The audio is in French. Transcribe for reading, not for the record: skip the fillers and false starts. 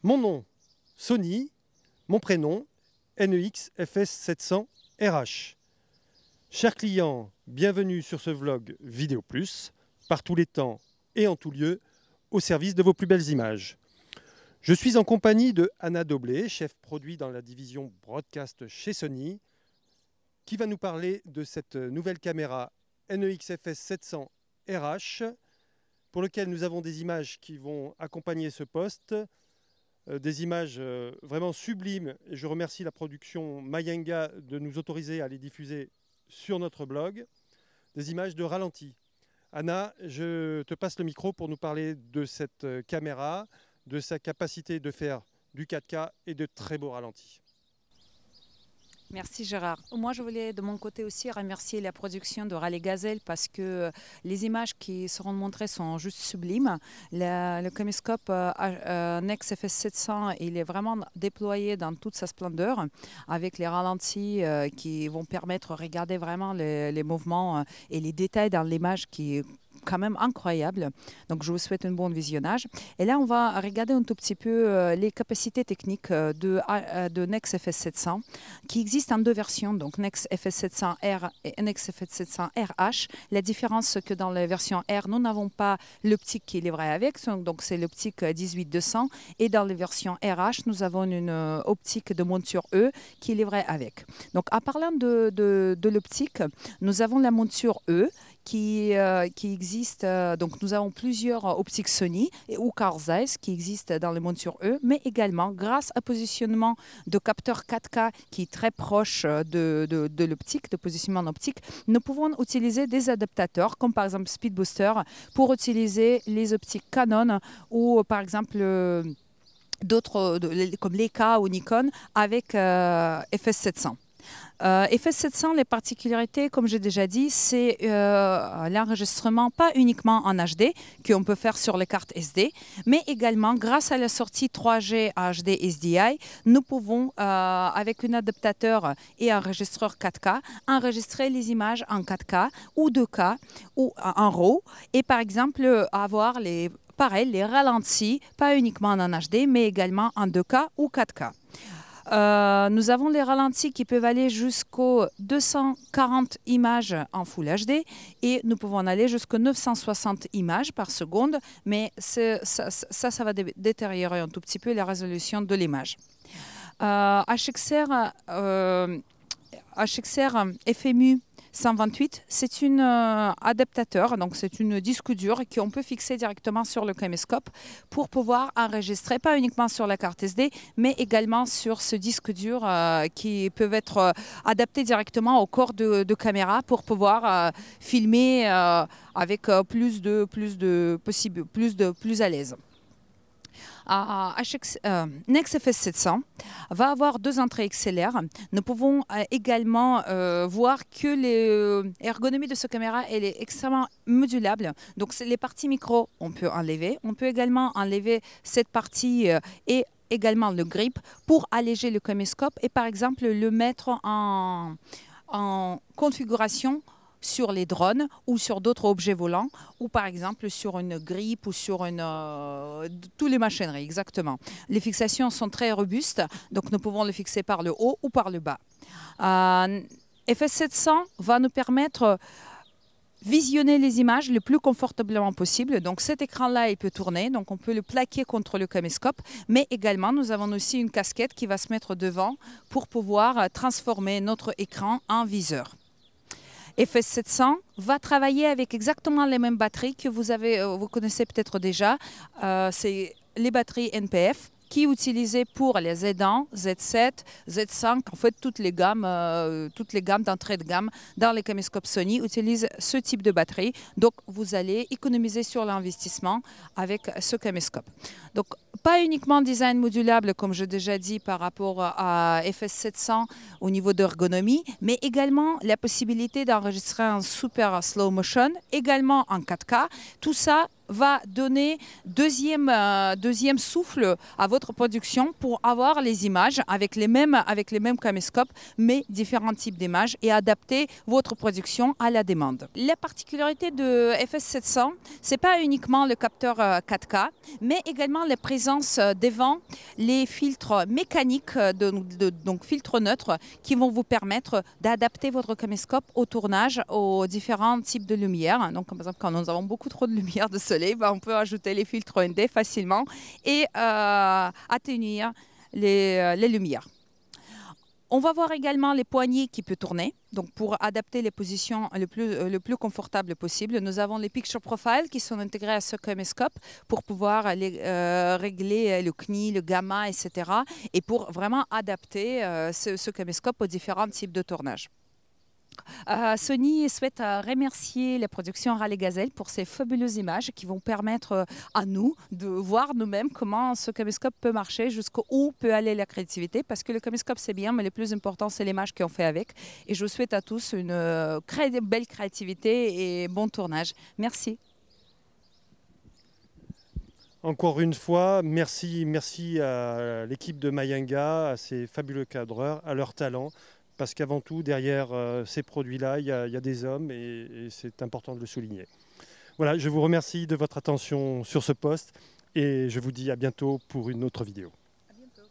Mon nom, Sony. Mon prénom, NEX FS700 RH. Chers clients, bienvenue sur ce vlog Vidéo Plus, par tous les temps et en tout lieu, au service de vos plus belles images. Je suis en compagnie de Anna Doblé, chef produit dans la division broadcast chez Sony, qui va nous parler de cette nouvelle caméra NEX FS700 RH, pour lequel nous avons des images qui vont accompagner ce poste, des images vraiment sublimes. Et je remercie la production Mayenga de nous autoriser à les diffuser sur notre blog, des images de ralenti. Anna, je te passe le micro pour nous parler de cette caméra, de sa capacité de faire du 4K et de très beaux ralentis. Merci Gérard. Moi, je voulais de mon côté aussi remercier la production de Raleigh Gazelle parce que les images qui seront montrées sont juste sublimes. Le caméscope NEX FS700, il est vraiment déployé dans toute sa splendeur avec les ralentis qui vont permettre de regarder vraiment les mouvements et les détails dans l'image qui quand même incroyable. Donc, je vous souhaite un bon visionnage. Et là, on va regarder un tout petit peu les capacités techniques de NEX FS700 qui existent en deux versions, donc NEX FS700R et NEX FS700 RH. La différence, c'est que dans la version R, nous n'avons pas l'optique qui est livrée avec, donc c'est l'optique 18-200. Et dans les versions RH, nous avons une optique de monture E qui est livrée avec. Donc, en parlant de l'optique, nous avons la monture E qui existe. Donc, nous avons plusieurs optiques Sony ou Carl Zeiss qui existent dans les montures E, mais également, grâce au positionnement de capteur 4K qui est très proche de l'optique, de positionnement optique, nous pouvons utiliser des adaptateurs, comme par exemple Speed Booster, pour utiliser les optiques Canon ou par exemple d'autres comme Leica ou Nikon avec FS700. FS700, les particularités, comme j'ai déjà dit, c'est l'enregistrement pas uniquement en HD, qu'on peut faire sur les cartes SD, mais également grâce à la sortie 3G HD SDI, nous pouvons, avec un adaptateur et un enregistreur 4K, enregistrer les images en 4K ou 2K ou en RAW, et par exemple avoir les ralentis, pas uniquement en HD, mais également en 2K ou 4K. Nous avons les ralentis qui peuvent aller jusqu'aux 240 images en Full HD et nous pouvons aller jusqu'aux 960 images par seconde, mais ça va détériorer un tout petit peu la résolution de l'image. HXR FMU 128, c'est un adaptateur, donc c'est une disque dur qu'on peut fixer directement sur le caméscope pour pouvoir enregistrer, pas uniquement sur la carte SD, mais également sur ce disque dur qui peuvent être adaptés directement au corps de caméra pour pouvoir filmer avec plus à l'aise. NEX FS700 va avoir deux entrées XLR. Nous pouvons également voir que l'ergonomie de cette caméra elle est extrêmement modulable. Donc les parties micro, on peut enlever. On peut également enlever cette partie et également le grip pour alléger le caméscope et par exemple le mettre en configuration sur les drones ou sur d'autres objets volants ou par exemple sur une grippe ou sur toutes les machineries, exactement. Les fixations sont très robustes, donc nous pouvons le fixer par le haut ou par le bas. FS700 va nous permettre visionner les images le plus confortablement possible. Donc cet écran-là, il peut tourner, donc on peut le plaquer contre le caméscope, mais également nous avons aussi une casquette qui va se mettre devant pour pouvoir transformer notre écran en viseur. FS700 va travailler avec exactement les mêmes batteries que vous connaissez peut-être déjà. C'est les batteries NPF qui est utilisée pour les Z1, Z7, Z5. En fait, toutes les gammes d'entrée de gamme dans les caméscopes Sony utilisent ce type de batterie. Donc, vous allez économiser sur l'investissement avec ce caméscope. Donc, pas uniquement design modulable, comme j'ai déjà dit, par rapport à FS700 au niveau d'ergonomie, mais également la possibilité d'enregistrer en super slow motion, également en 4K. Tout ça va donner deuxième souffle à votre production pour avoir les images avec les mêmes caméscopes, mais différents types d'images et adapter votre production à la demande. La particularité de FS700, c'est pas uniquement le capteur 4K, mais également la présence devant les filtres mécaniques, donc filtres neutres, qui vont vous permettre d'adapter votre caméscope au tournage, aux différents types de lumière. Donc, par exemple, quand nous avons beaucoup trop de lumière de soleil, on peut ajouter les filtres ND facilement et atténuer les lumières. On va voir également les poignées qui peuvent tourner, donc pour adapter les positions le plus confortable possible. Nous avons les picture profiles qui sont intégrés à ce caméscope pour pouvoir régler le CNI, le gamma, etc. et pour vraiment adapter ce caméscope aux différents types de tournage. Sony souhaite remercier la production Raleigh Gazelle pour ces fabuleuses images qui vont permettre à nous de voir nous-mêmes comment ce caméscope peut marcher, jusqu'où peut aller la créativité, parce que le caméscope c'est bien, mais le plus important c'est l'image qu'on fait avec. Et je vous souhaite à tous une belle créativité et bon tournage. Merci. Encore une fois, merci à l'équipe de Mayanga, à ces fabuleux cadreurs, à leur talent. Parce qu'avant tout, derrière ces produits-là, il y a des hommes et c'est important de le souligner. Voilà, je vous remercie de votre attention sur ce post et je vous dis à bientôt pour une autre vidéo. À bientôt.